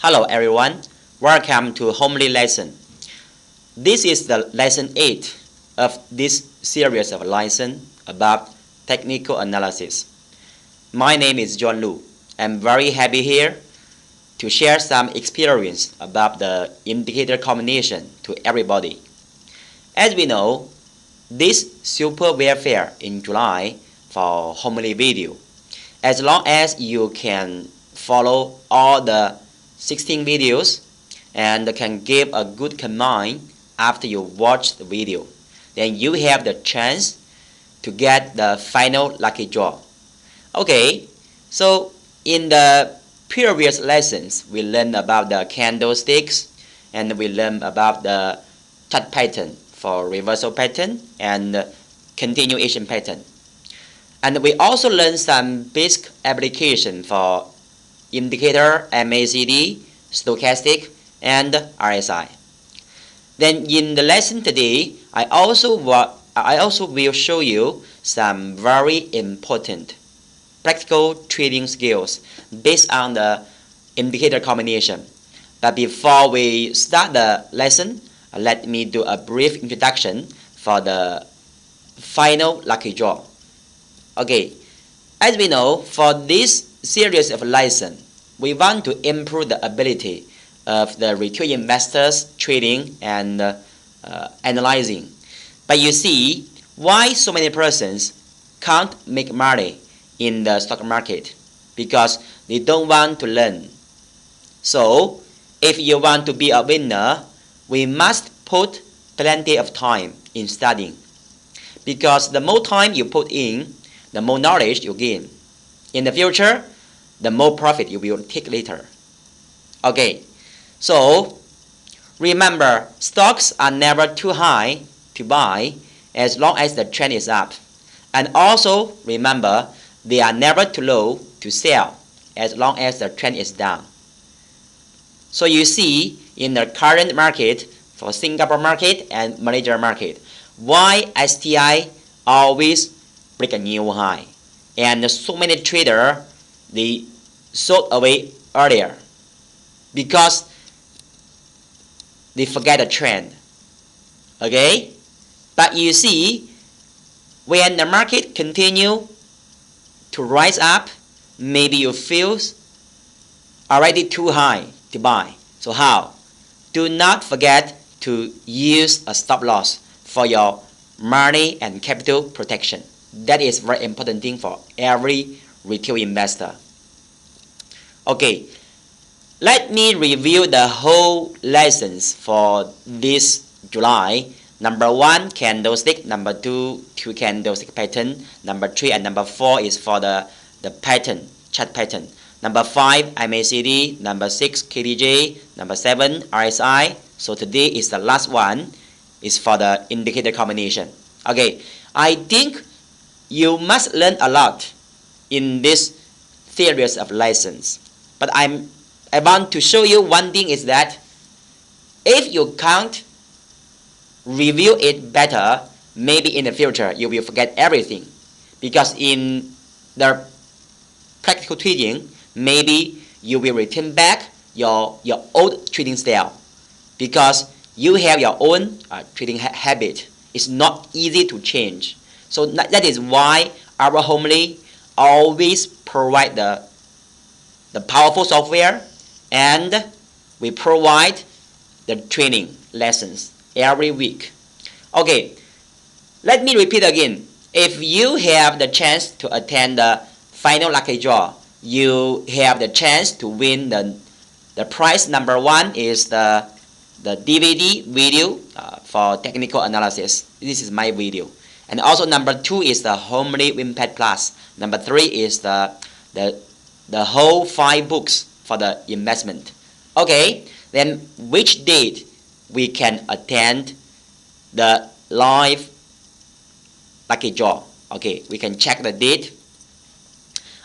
Hello everyone, welcome to Homely Lesson. This is the lesson 8 of this series of lessons about technical analysis. My name is John Lu. I'm very happy here to share some experience about the indicator combination to everybody. As we know, this super welfare in July for Homely video. As long as you can follow all the 16 videos and can give a good comment after you watch the video, then you have the chance to get the final lucky draw. Okay, so in the previous lessons we learned about the candlesticks and we learned about the chart pattern for reversal pattern and continuation pattern. And we also learned some basic application for indicator, MACD, stochastic, and RSI. Then in the lesson today, I also will show you some very important practical trading skills based on the indicator combination. But before we start the lesson, let me do a brief introduction for the final lucky draw. Okay, as we know, for this series of lessons, we want to improve the ability of the retail investors trading and analyzing. But you see, why so many persons can't make money in the stock market? Because they don't want to learn. So, if you want to be a winner, we must put plenty of time in studying. Because the more time you put in, the more knowledge you gain. In the future, the more profit you will take later. Okay, so remember, stocks are never too high to buy as long as the trend is up. And also remember, they are never too low to sell as long as the trend is down. So you see, in the current market, for Singapore market and Malaysia market, why STI always break a new high, and so many traders they sold away earlier because they forget the trend. Okay, but you see, when the market continue to rise up, maybe you feel already too high to buy. So how? Do not forget to use a stop loss for your money and capital protection. That is very important thing for every retail investor. Okay, let me review the whole lessons for this July. Number 1, candlestick. Number 2, two candlestick pattern. Number 3 and number 4 is for the pattern, chart pattern. Number 5, MACD. Number 6, KDJ. Number 7, RSI. So today is the last one, is for the indicator combination. Okay, I think you must learn a lot in this series of lessons. But I want to show you one thing is that if you can't review it better, maybe in the future you will forget everything. Because in the practical trading, maybe you will return back your old trading style. Because you have your own trading habit. It's not easy to change. So that is why our Homely always provide the powerful software, and we provide the training lessons every week. Okay, let me repeat again. If you have the chance to attend the final lucky draw, you have the chance to win the prize. Number 1 is the DVD video for technical analysis. This is my video. And also number 2 is the Homely Wimpad Plus. Number 3 is the whole 5 books for the investment. Okay, then which date we can attend the live lucky draw? Okay, we can check the date.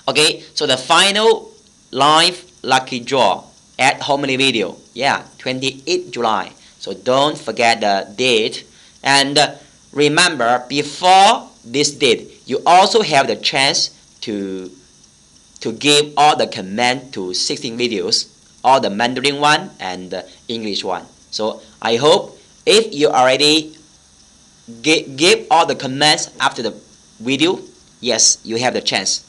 Okay, so the final live lucky draw at Homely video, 28 July. So don't forget the date. And remember, before this date, you also have the chance to give all the comment to 16 videos all the Mandarin one and the English one. So I hope if you already give all the comments after the video, yes, you have the chance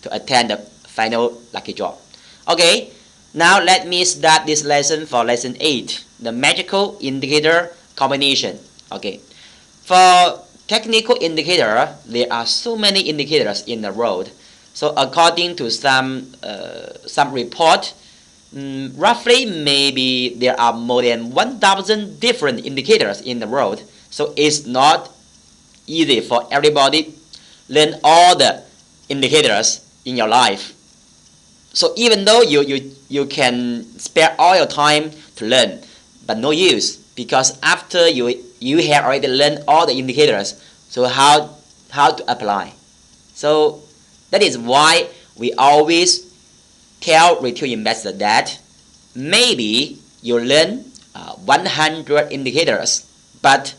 to attend the final lucky draw. Okay, now let me start this lesson for lesson 8, the magical indicator combination. Okay, for technical indicator, there are so many indicators in the road. So according to some report, roughly maybe there are more than 1,000 different indicators in the road. So it's not easy for everybody learn all the indicators in your life. So even though you can spare all your time to learn, but no use, because after you have already learned all the indicators, so how to apply. So that is why we always tell retail investors that maybe you learn 100 indicators, but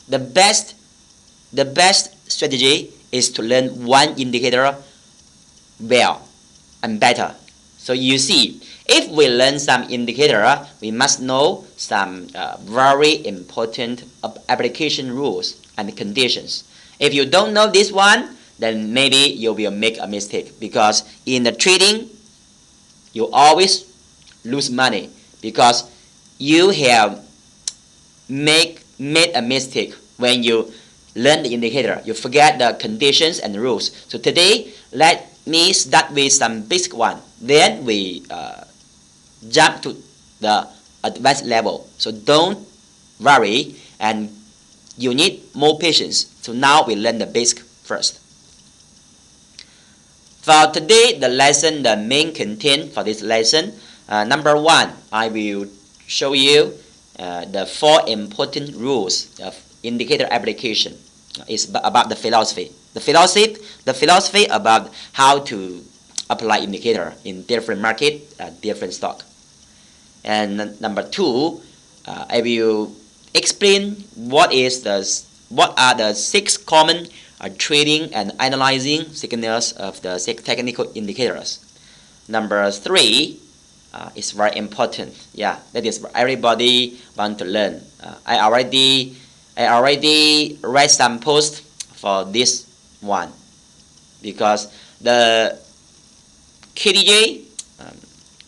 the best strategy is to learn one indicator well and better. So you see, if we learn some indicator, we must know some very important application rules and conditions. If you don't know this one, then maybe you will make a mistake, because in the trading you always lose money because you have made a mistake when you learn the indicator. You forget the conditions and rules. So today let me start with some basic one, then we jump to the advanced level. So don't worry, and you need more patience. So now we learn the basic first. For today, the lesson, the main content for this lesson, number 1, I will show you the 4 important rules of indicator application. It's about the philosophy. The philosophy about how to apply indicator in different market, different stock. And number 2, I will explain what are the 6 common trading and analyzing signals of the 6 technical indicators. Number 3 is very important. Yeah, that is everybody want to learn. I already write some post for this one, because the KDJ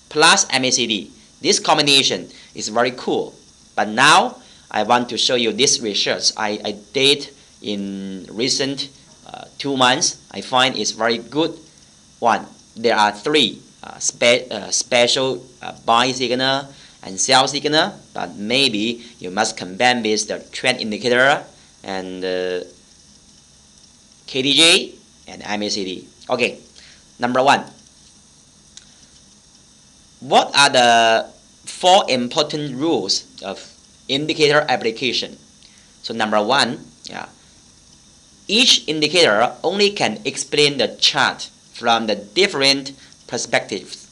plus MACD, this combination is very cool. But now I want to show you this research I did in recent 2 months. I find it's very good one. There are 3 special buy signal and sell signal, but maybe you must combine with the trend indicator and KDJ and MACD. Okay, number 1. What are the 4 important rules of indicator application? So number 1, each indicator only can explain the chart from the different perspectives.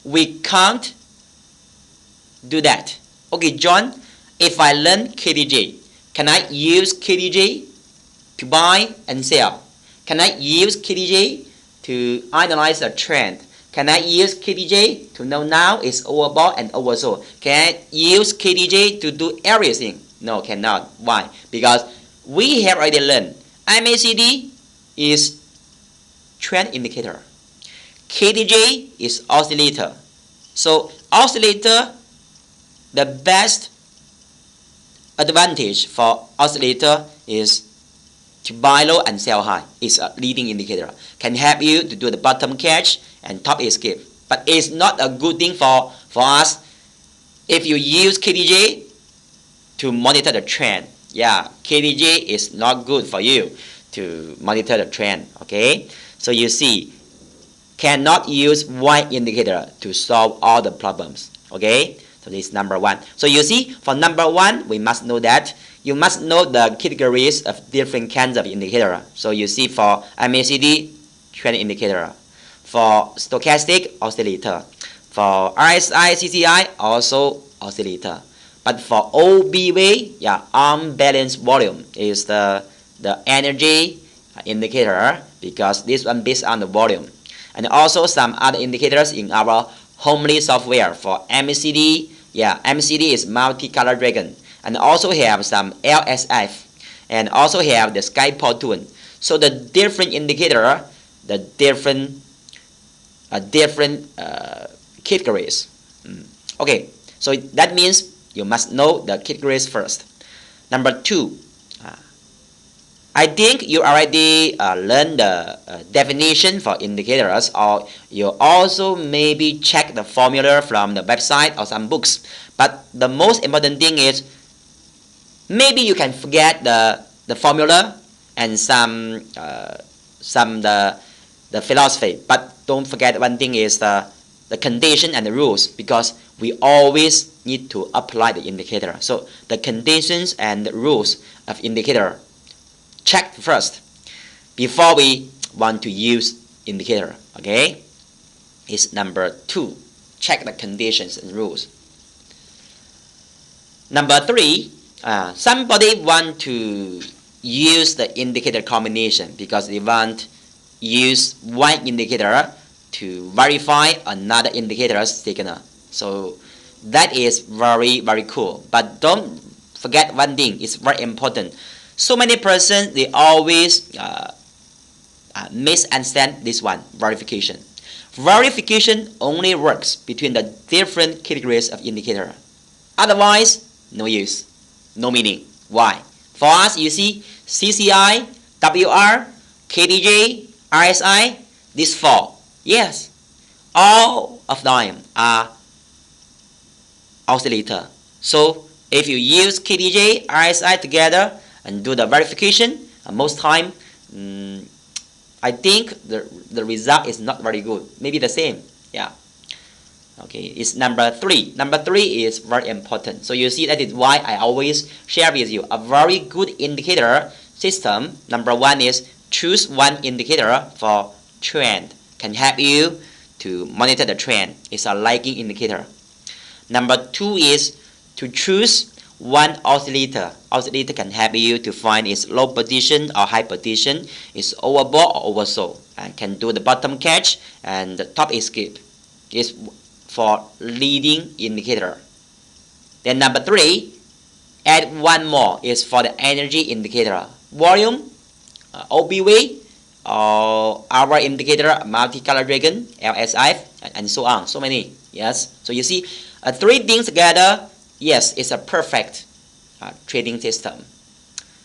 We can't do that. Okay, John, if I learn KDJ, can I use KDJ to buy and sell? Can I use KDJ to analyze a trend? Can I use KDJ to know now it's overbought and oversold? Can I use KDJ to do everything? No, cannot. Why? Because we have already learned MACD is trend indicator. KDJ is oscillator. So oscillator, the best advantage for oscillator is to buy low and sell high. It's a leading indicator. Can help you to do the bottom catch and top escape. But it's not a good thing for us if you use KDJ to monitor the trend. Yeah, KDJ is not good for you to monitor the trend. Okay, so you see, cannot use one indicator to solve all the problems. Okay, so this is number 1. So you see, for number 1, we must know that you must know the categories of different kinds of indicator. So you see, for MACD, trend indicator. For stochastic, oscillator. For RSI, CCI, also oscillator. But for OBV, unbalanced volume is the energy indicator, because this one based on the volume. And also some other indicators in our homely software for MCD. Yeah, MCD is multi-color dragon, and also have some LSF, and also have the SkyPod tool. So the different indicator, the different categories. Okay, so that means you must know the categories first. Number 2, I think you already learned the definition for indicators, or you also maybe check the formula from the website or some books. But the most important thing is maybe you can forget the formula and some the philosophy, but don't forget one thing is the condition and the rules, because we always need to apply the indicator. So the conditions and the rules of indicator, check first before we want to use indicator. Okay, it's number 2, check the conditions and rules. Number 3, somebody want to use the indicator combination because they want use one indicator to verify another indicator's signal. So that is very cool. But don't forget one thing, it's very important. So many persons, they always misunderstand this one, verification. Verification only works between the different categories of indicator. Otherwise, no use, no meaning. Why? For us, you see, CCI, WR, KDJ, RSI, these 4. Yes, all of them are oscillator. So if you use KDJ, RSI together and do the verification, most time I think the result is not very good. Maybe the same. Yeah. Okay, it's number 3. Number 3 is very important. So you see, that is why I always share with you a very good indicator system. Number 1 is choose one indicator for trend. Can help you to monitor the trend. It's a lagging indicator. Number 2 is to choose one oscillator. Oscillator can help you to find its low position or high position, its overbought or oversold, and can do the bottom catch and the top escape. It's for leading indicator. Then number 3, add one more, is for the energy indicator. Volume, OBV, or our indicator, multi-color dragon, LSI, and so on. So many. Yes. So you see, 3 things together. Yes, it's a perfect trading system.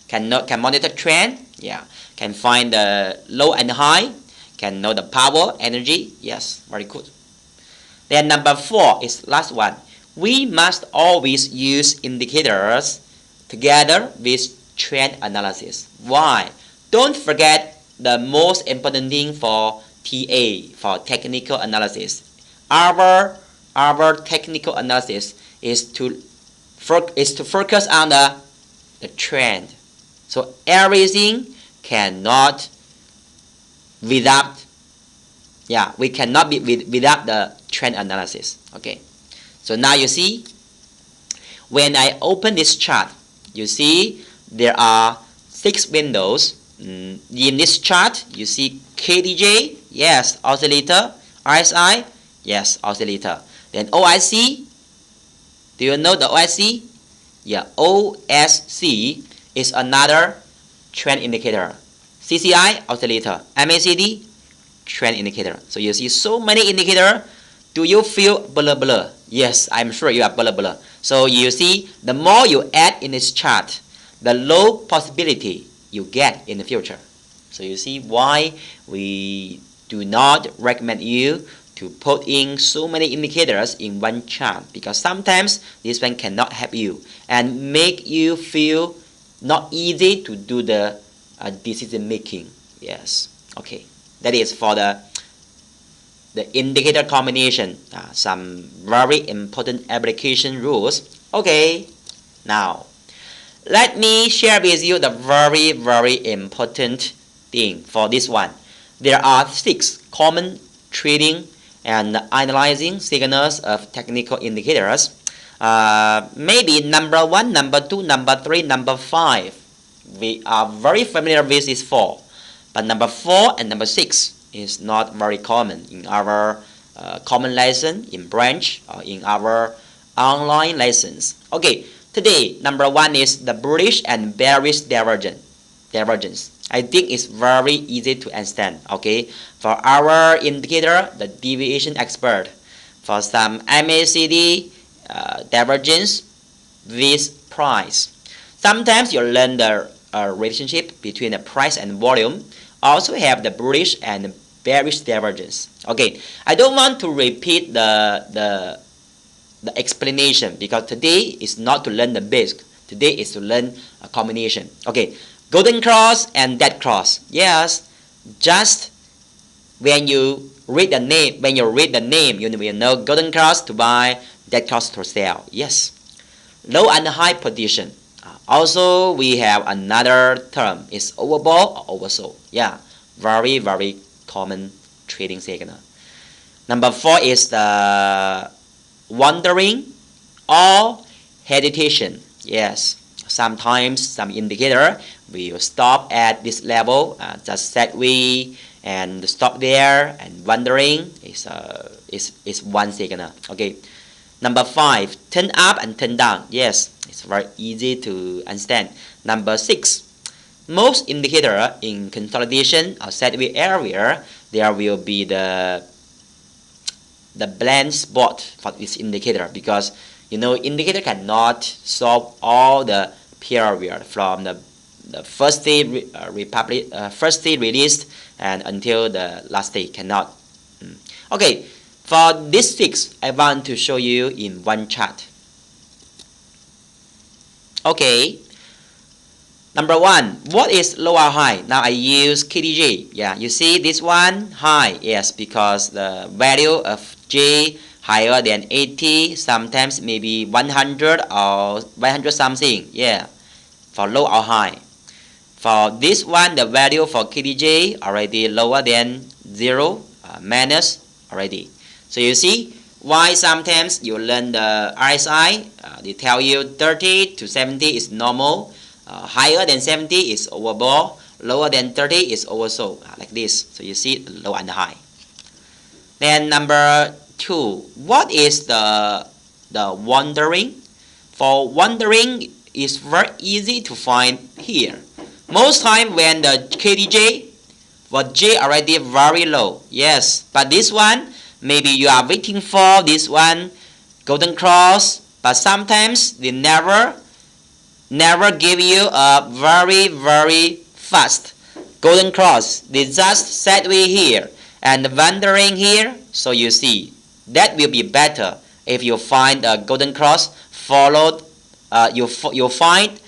Can monitor trend. Yeah. Can find the low and high. Can know the power, energy. Yes, very good. Then number 4 is last one. We must always use indicators together with trend analysis. Why? Don't forget the most important thing for TA, for technical analysis. Our technical analysis is to focus on the trend. So everything cannot without, we cannot be without the trend analysis. Okay, so now you see, when I open this chart, you see there are 6 windows. In this chart, you see KDJ, yes, oscillator. RSI, yes, oscillator. Then OIC, do you know the OIC? Yeah, OSC is another trend indicator. CCI, oscillator. MACD, trend indicator. So you see so many indicators. Do you feel blur? Yes, I'm sure you are blur. So you see, the more you add in this chart, the low possibility you get in the future. So you see why we do not recommend you to put in so many indicators in one chart, because sometimes this one cannot help you and make you feel not easy to do the decision making. Yes. Okay, that is for the indicator combination, some very important application rules. Okay, now let me share with you the very important thing for this one. There are 6 common trading and analyzing signals of technical indicators. Maybe number 1, number 2, number 3, number 5. We are very familiar with these 4. But number 4 and number 6 is not very common in our common lesson in branch or in our online lessons. Okay, today number 1 is the bullish and bearish divergence. I think it's very easy to understand. Okay, for our indicator, the deviation expert, for some MACD divergence with price. Sometimes you learn the relationship between the price and volume. Also have the bullish and bearish divergence. Okay, I don't want to repeat the explanation because today is not to learn the basic. Today is to learn a combination. Okay, golden cross and dead cross. Yes, just when you read the name, you will know golden cross to buy, dead cross to sell. Yes, low and high position. Also, we have another term is overbought or oversold. Yeah, very common trading signal. Number 4 is the wandering or hesitation. Yes, sometimes some indicator will stop at this level, just sideways and stop there, and wandering is one signal. Okay. Number 5, turn up and turn down. Yes, it's very easy to understand. Number 6, most indicator in consolidation or sideways area, there will be the blind spot for this indicator, because indicator cannot solve all the period from the first day released and until the last day, cannot. Okay. For this 6, I want to show you in one chart. Okay. Number 1, what is lower high? Now I use KDJ. Yeah, you see this one high. Yes, because the value of J higher than 80, sometimes maybe 100 or 100 something. Yeah, for low or high. For this one, the value for KDJ already lower than 0, minus already. So you see why sometimes you learn the RSI, they tell you 30 to 70 is normal, higher than 70 is overbought, lower than 30 is oversold, like this. So you see low and high. Then number 2, what is the wandering? For wandering is very easy to find here. Most time when the KDJ, for J already very low. Yes, but this one, maybe you are waiting for this one golden cross, but sometimes they never give you a very fast golden cross. They just sideways here and wandering here. So you see that will be better if you find a golden cross followed. You find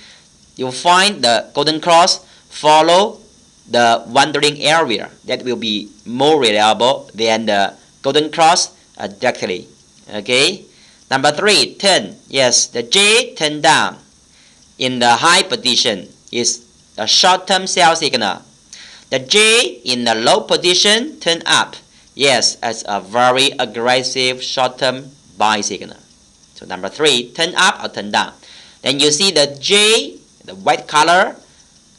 the golden cross follow the wandering area. That will be more reliable than the golden cross directly. Okay. Number 3, turn. Yes, the J turn down in the high position is a short-term sell signal. The J in the low position turn up. Yes, as a very aggressive short-term buy signal. So number 3, turn up or turn down. Then you see the J, the white color,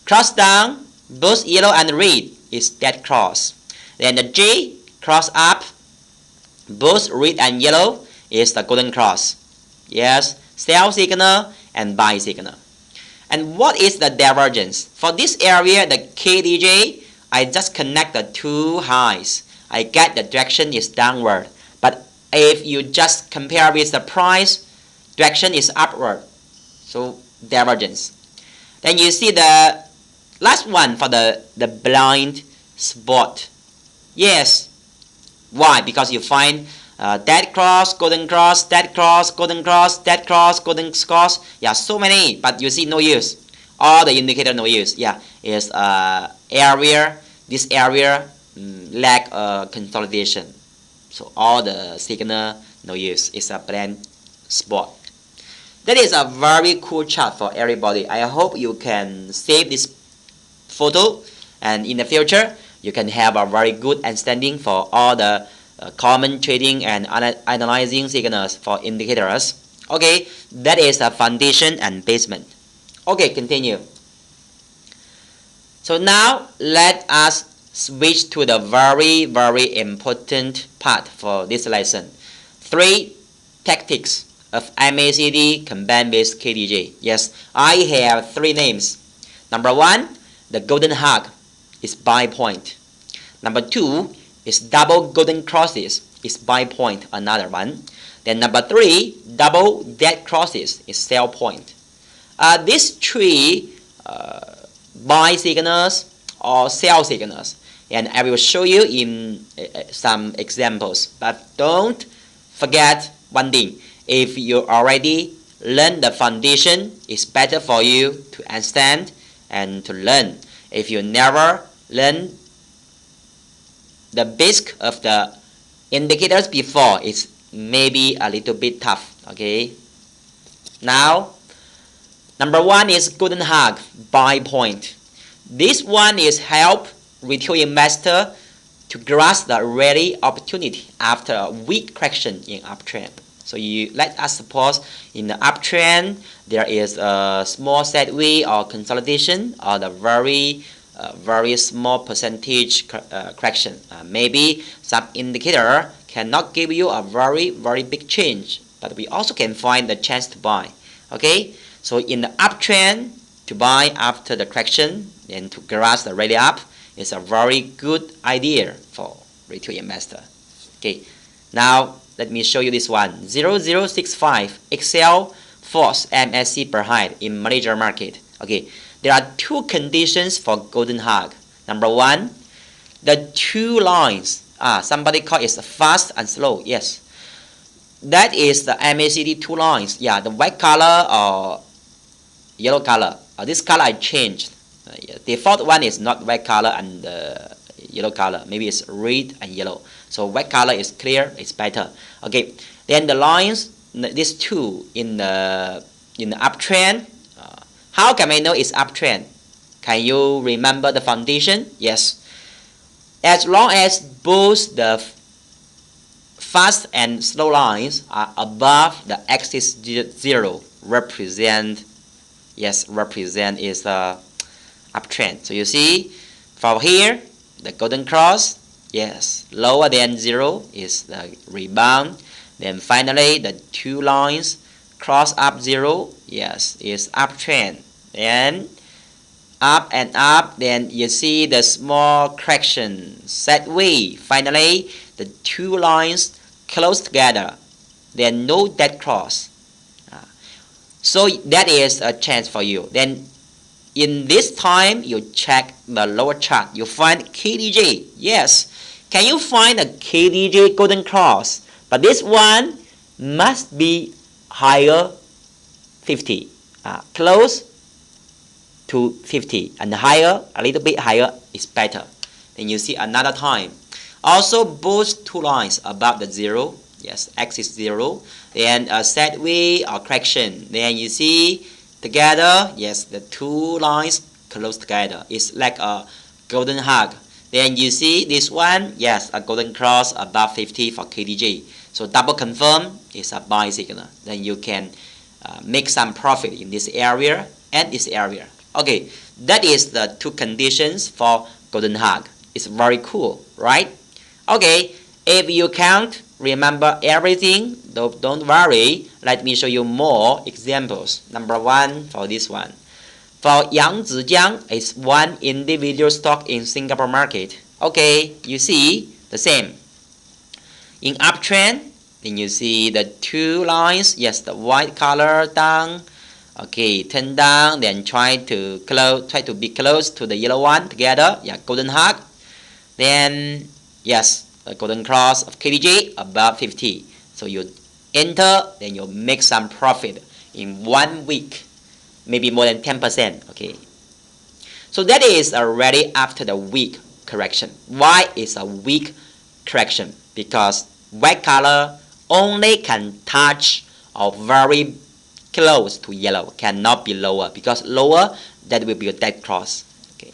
cross down, both yellow and red is dead cross. Then the J cross up, both red and yellow is the golden cross. Yes, sell signal and buy signal. And what is the divergence? For this area, the KDJ, I just connect the 2 highs. I get the direction is downward. But if you just compare with the price, direction is upward. So divergence. Then you see the last one for the blind spot. Yes. Why? Because you find dead cross, golden cross, dead cross, golden cross, dead cross, golden cross. Yeah, so many, but you see no use. All the indicator no use. Yeah, is area. This area lack consolidation. So all the signal no use. It's a blind spot. That is a very cool chart for everybody. I hope you can save this photo, and in the future you can have a very good understanding for all the common trading and analyzing signals for indicators. Okay, that is the foundation and basement. Okay, continue. So now let us switch to the very important part for this lesson. 3 tactics of MACD combined with KDJ. Yes, I have 3 names. Number 1, the golden hug is buy point. Number 2 is double golden crosses is buy point, another one. Then number 3, double dead crosses is sell point. These 3 buy signals or sell signals, and I will show you in some examples. But don't forget one thing: if you already learn the foundation, it's better for you to understand and to learn. If you never learn the basic of the indicators before, it's maybe a little bit tough. Okay. Now, number 1 is golden hug buy point. This one is help retail investor to grasp the rally opportunity after a weak correction in uptrend. So let us suppose in the uptrend there is a small sideway or consolidation or the very small percentage correction. Maybe some indicator cannot give you a very big change, but we also can find the chance to buy. Okay, so in the uptrend, to buy after the correction and to grasp the rally up is a very good idea for retail investor. Okay, now let me show you this one. 0065 Excel Force MSC per high in Malaysia market. Okay, there are 2 conditions for golden hug. Number 1, the 2 lines. Somebody call it fast and slow. Yes, that is the MACD 2 lines. Yeah, the white color or yellow color. This color I changed. Default one is not white color and yellow color. Maybe it's red and yellow. So white color is clear. It's better. Okay. Then the lines, these 2 in the uptrend. How can I know it's uptrend? Can you remember the foundation? Yes. As long as both the fast and slow lines are above the axis 0, represent is the uptrend. So you see, from here, the golden cross, yes, lower than 0 is the rebound. Then finally, the 2 lines cross up 0, yes, is uptrend. Then up and up, then you see the small correction sideway. Finally, the 2 lines close together, then no dead cross. So that is a chance for you. Then in this time, you check the lower chart, you find KDJ. Yes, can you find a KDJ golden cross? But this one must be higher 50, close to 50 and higher, a little bit higher is better. Then you see another time. Also both 2 lines above the 0, yes, axis 0, then a sideway or correction. Then you see together, yes, the 2 lines close together. It's like a golden hug. Then you see this one, yes, a golden cross above 50 for KDJ. So double confirm is a buy signal. Then you can make some profit in this area and this area. Okay, that is the 2 conditions for golden hug. It's very cool, right? Okay, if you can't remember everything, don't worry. Let me show you more examples. Number 1 for this one. For Yangzijiang is one individual stock in Singapore market. Okay, you see the same. In uptrend, then you see the 2 lines. Yes, the white color down. Okay, turn down, then try to be close to the yellow one together. Yeah, golden hug. Then yes, the golden cross of KDJ above 50. So you enter, then you make some profit in 1 week, maybe more than 10%. Okay. So that is already after the weak correction. Why is a weak correction? Because white color only can touch or very close to yellow, cannot be lower, because lower that will be a dead cross. Okay.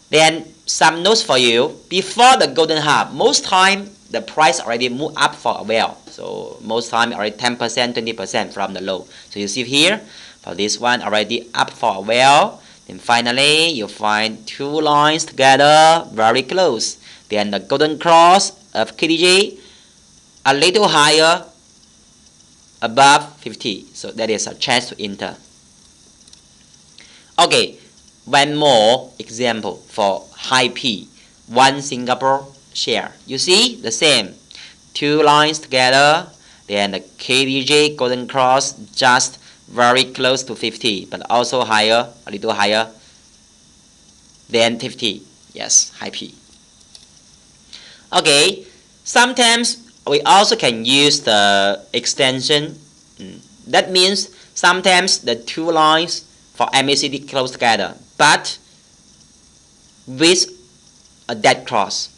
Then some notes for you. Before the golden hub, most time the price already moved up for a while. So most time already 10%, 20% from the low. So you see here, for this one already up for a while. And finally, you find two lines together very close. Then the golden cross of KDJ a little higher above 50. So that is a chance to enter. Okay, one more example for high P, one Singapore share. You see the same, two lines together, then the KDJ golden cross just very close to 50, but also higher, a little higher than 50. Yes, high P. Okay, sometimes we also can use the extension. That means sometimes the two lines for MACD close together, but with a dead cross.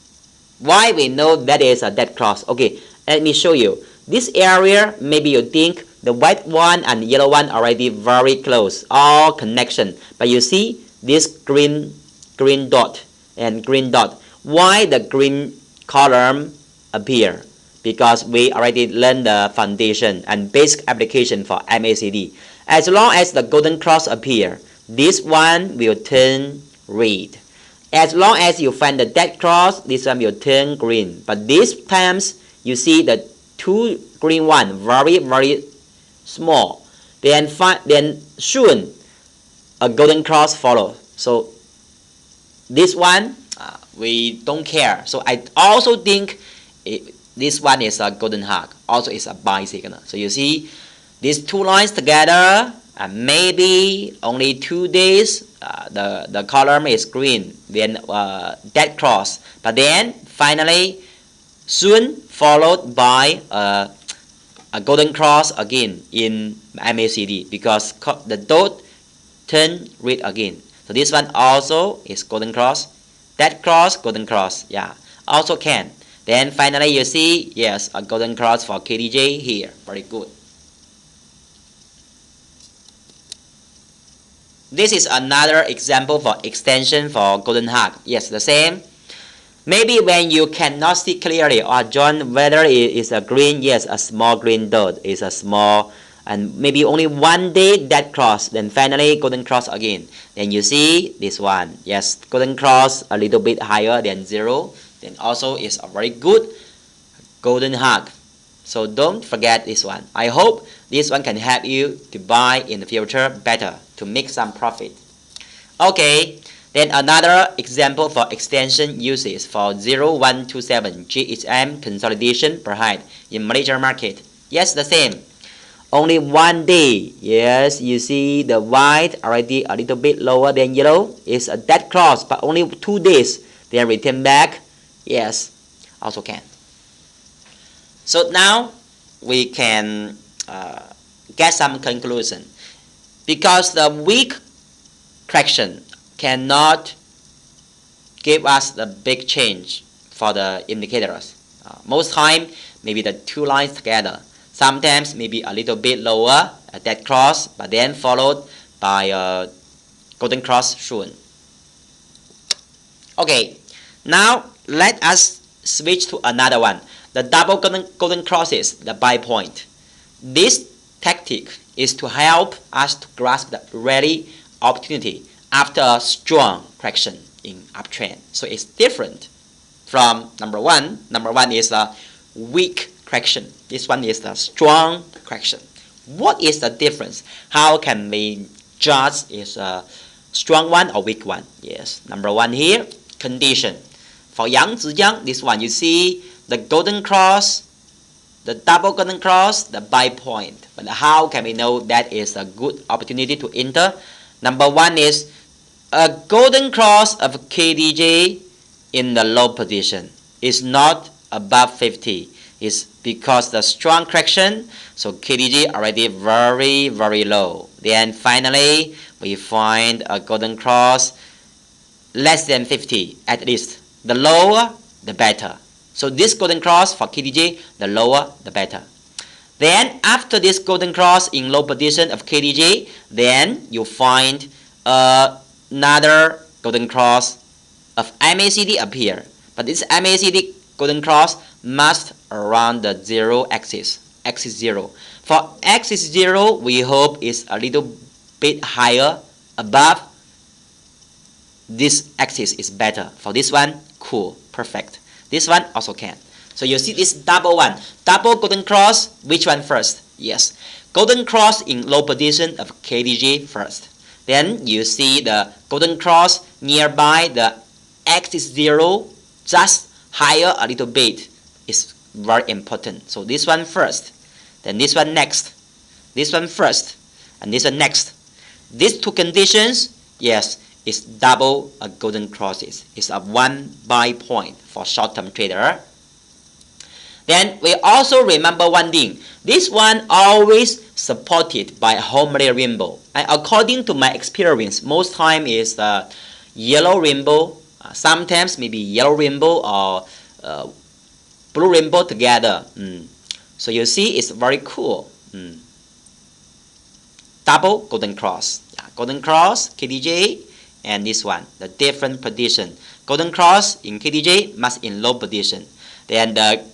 Why we know that is a dead cross? Okay, let me show you. This area, maybe you think the white one and yellow one already very close, all connection. But you see this green dot and green dot. Why the green column appear? Because we already learned the foundation and basic application for MACD. As long as the golden cross appear, this one will turn red. As long as you find the dead cross, this one will turn green. But these times, you see the two green one very small. Then soon a golden cross follow. So this one we don't care. So I also think this one is a golden hug. Also is a buy signal. So you see these two lines together, and maybe only 2 days the column is green, then dead cross, but then finally soon followed by a golden cross again in MACD, because the dot turn red again. So this one also is golden cross, dead cross, golden cross, yeah, also can. Then finally you see, yes, a golden cross for KDJ here. Very good. This is another example for extension for golden hug. Yes, the same. Maybe when you cannot see clearly, or John, whether it is a green, yes, a small green dot is a small, and maybe only 1 day dead cross, then finally golden cross again. Then you see this one, yes, golden cross a little bit higher than 0, then also is a very good golden hug. So don't forget this one. I hope this one can help you to buy in the future better, to make some profit. Okay, then another example for extension uses for 0127 GHM consolidation per height in Malaysia market. Yes, the same. Only 1 day. Yes, you see the white already a little bit lower than yellow. It's a dead cross, but only 2 days. Then return back. Yes, also can. So now we can get some conclusion. Because the weak correction cannot give us the big change for the indicators. Most time, maybe the two lines together. Sometimes maybe a little bit lower, a dead cross, but then followed by a golden cross soon. Okay, now let us switch to another one. The double golden crosses, the buy point. This tactic is to help us to grasp the ready opportunity after a strong correction in uptrend. So it's different from number one. Number one is a weak correction. This one is the strong correction. What is the difference? How can we judge is a strong one or weak one? Yes, number one here, condition. For Yang Ziyang, this one you see the golden cross, the double golden cross, the buy point. But how can we know that is a good opportunity to enter? Number one is a golden cross of KDJ in the low position. It's not above 50. It's because the strong correction, so KDJ already very low. Then finally we find a golden cross less than 50 at least. The lower the better. So this golden cross for KDJ, the lower the better. Then after this golden cross in low position of KDJ, then you find another golden cross of MACD appear. But this MACD golden cross must around the 0 axis, axis 0. For axis 0, we hope is a little bit higher above this axis is better. For this one, cool, perfect. This one also can. So you see this double one, double golden cross, which one first? Yes, golden cross in low position of KDJ first. Then you see the golden cross nearby the axis 0, just higher a little bit, is very important. So this one first, then this one next, this one first, and this one next. These two conditions, yes, is double a golden crosses. It's a 1 buy point for short-term trader. Then we also remember one thing. This one always supported by a homely rainbow. And according to my experience, most time is the yellow rainbow. Sometimes maybe yellow rainbow or blue rainbow together. So you see, it's very cool. Double golden cross. Golden cross, KDJ, and this one, the different position. Golden cross in KDJ must in low position. Then the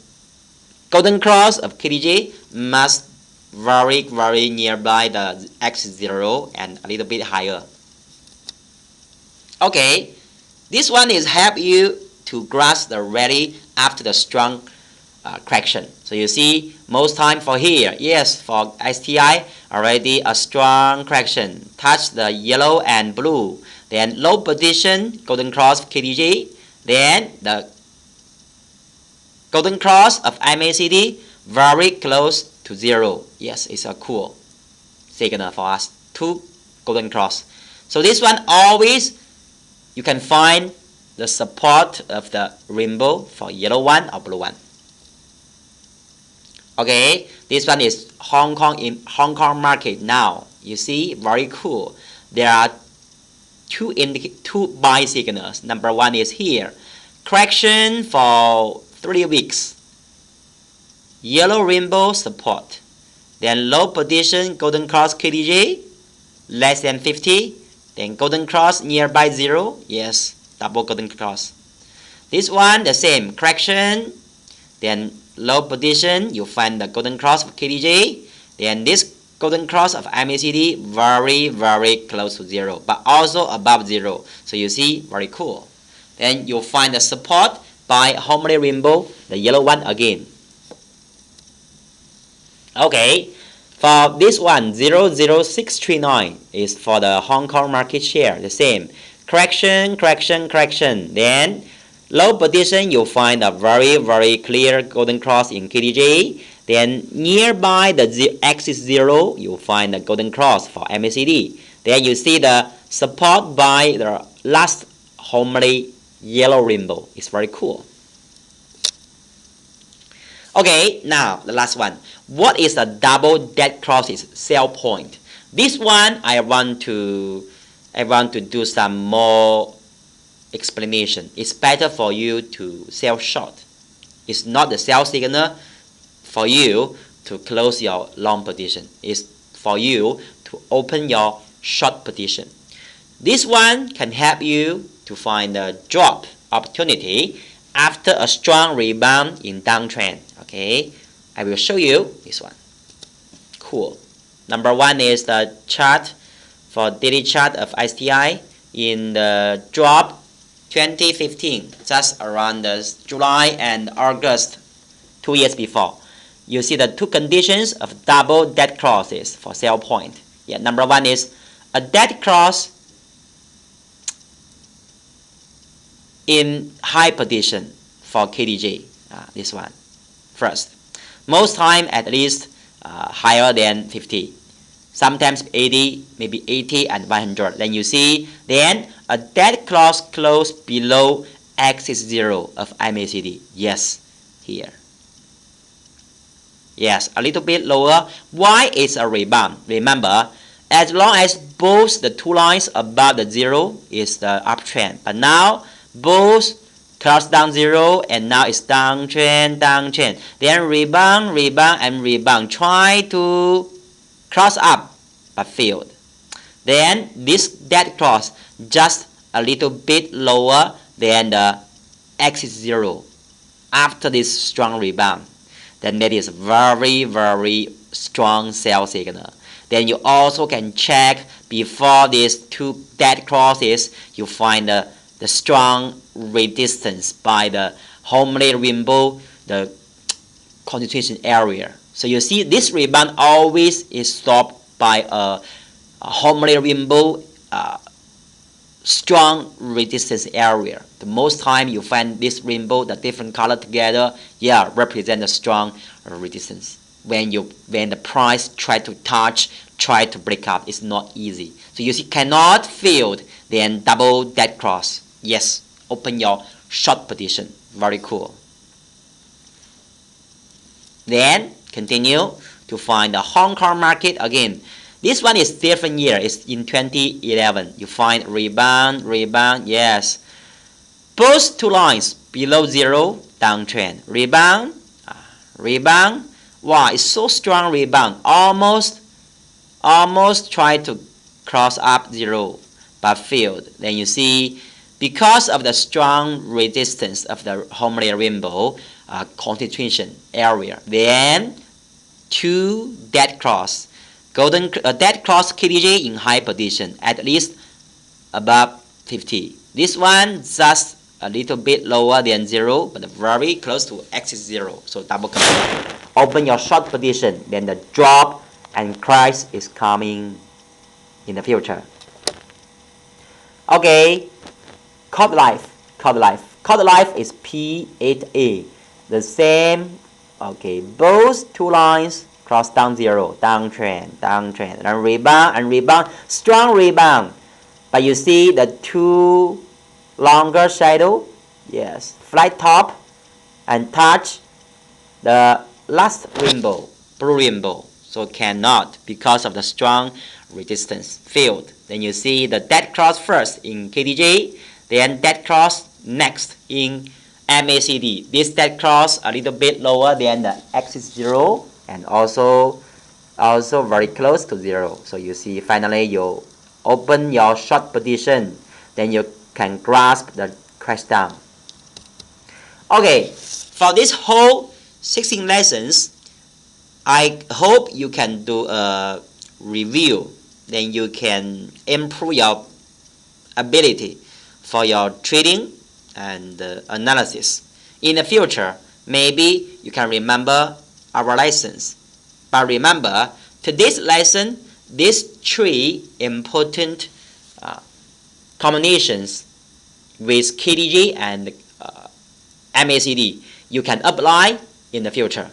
golden cross of KDJ must very nearby the axis 0 and a little bit higher. Okay, this one is help you to grasp the rally after the strong correction. So you see, most time for here, yes, for STI already a strong correction, touch the yellow and blue. Then low position golden cross of KDJ, then the golden cross of MACD very close to 0. Yes, it's a cool signal for us. 2 golden cross. So this one always you can find the support of the rainbow for yellow one or blue one. Okay, this one is Hong Kong market now. You see, very cool. There are two buy signals. Number one is here, correction for 3 weeks. Yellow rainbow support. Then low position golden cross KDJ less than 50. Then golden cross nearby 0. Yes, double golden cross. This one the same, correction. Then low position you find the golden cross of KDJ. Then this golden cross of MACD very close to 0, but also above 0. So you see, very cool. Then you'll find the support by homely rainbow, the yellow one again. Okay, for this one 00639 is for the Hong Kong market share, the same, correction. Then low position you'll find a very clear golden cross in KDJ. Then nearby the axis 0 you'll find the golden cross for MACD. Then you see the support by the last homely yellow rainbow. It's very cool. Okay, now the last one. What is the double dead crosses sell point? This one I want to do some more explanation. It's better for you to sell short. It's not the sell signal for you to close your long position. It's for you to open your short position. This one can help you to find a drop opportunity after a strong rebound in downtrend. Okay, I will show you this one. Cool. Number one is the chart for daily chart of STI in the drop 2015, just around the July and August, 2 years before. You see the two conditions of double dead crosses for sell point. Yeah, number one is a dead cross in high position for KDJ. This one first. Most time at least higher than 50. Sometimes 80, maybe 80 and 100. Then you see, then a dead cross close below axis 0 of MACD. Yes, here. Yes, a little bit lower. Why is a rebound? Remember, as long as both the two lines above the 0 is the uptrend. But now both cross down 0 and now it's downtrend. Then rebound. Try to cross up but failed. Then this dead cross just a little bit lower than the axis 0 after this strong rebound. Then that is very strong sell signal. Then you also can check before these two dead crosses, you find the strong resistance by the homely rainbow, the concentration area. So you see this rebound always is stopped by a homely rainbow strong resistance area. The most time you find this rainbow, the different color together, yeah, represent a strong resistance. When the price try to touch, try to break up, it's not easy. So you see, cannot fail, then double dead cross. Yes, open your short position. Very cool. Then continue to find the Hong Kong market again. This one is different year. It's in 2011. You find rebound, yes. Both two lines below zero, downtrend. Rebound, rebound. Wow, it's so strong rebound. Almost tried to cross up zero, but failed. Then you see, because of the strong resistance of the homely rainbow concentration area, then two dead cross. Golden dead cross KDJ in high position, at least above 50. This one just a little bit lower than zero, but very close to axis zero. So double confirm. Open your short position, then the drop and crash is coming in the future. Okay, Cod Life is P8A. The same. Okay, both two lines cross down zero, downtrend, and rebound, strong rebound. But you see the two longer shadow, yes, flat top, and touch the last rainbow, blue rainbow. So cannot because of the strong resistance, failed. Then you see the dead cross first in KDJ, then dead cross next in MACD. This dead cross a little bit lower than the axis zero, and also very close to zero. So you see, finally you open your short position, then you can grasp the crash down. Okay, for this whole 16 lessons, I hope you can do a review, then you can improve your ability for your trading and analysis. In the future, maybe you can remember our lessons. But remember, today's lesson, these three important combinations with KDJ and MACD, you can apply in the future.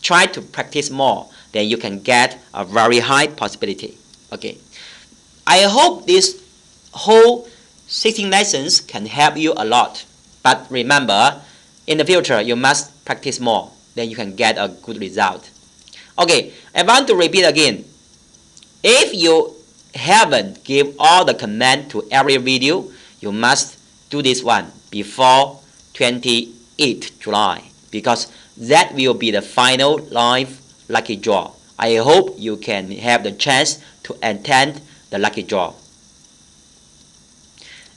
Try to practice more, then you can get a very high possibility. Okay, I hope this whole 16 lessons can help you a lot. But remember, in the future, you must practice more, then you can get a good result. Okay, I want to repeat again. If you haven't give all the comment to every video, you must do this one before 28 July, because that will be the final live lucky draw. I hope you can have the chance to attend the lucky draw.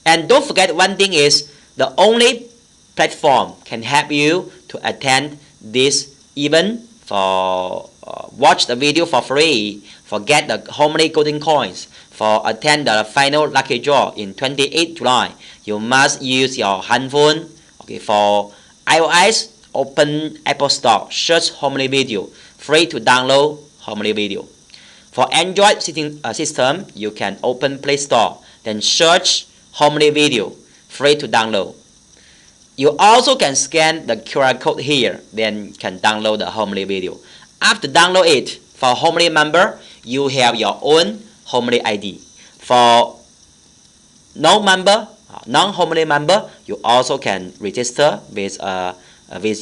And don't forget, one thing is, the only platform can help you to attend this event for watch the video for free, for get the homely golden coins, for attend the final lucky draw in 28 July. You must use your handphone. Okay, for iOS, open Apple Store, search homely video, free to download homely video. For Android system, you can open Play Store, then search homely video, free to download. You also can scan the QR code here, then can download the homely video. After download it, for homely member, you have your own homely ID. For non-homely member, you also can register with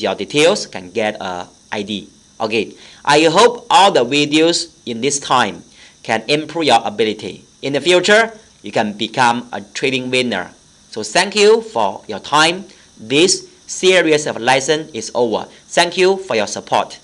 your details, can get a ID. Okay, I hope all the videos in this time can improve your ability. In the future, you can become a trading winner. So thank you for your time. This series of lessons is over. Thank you for your support.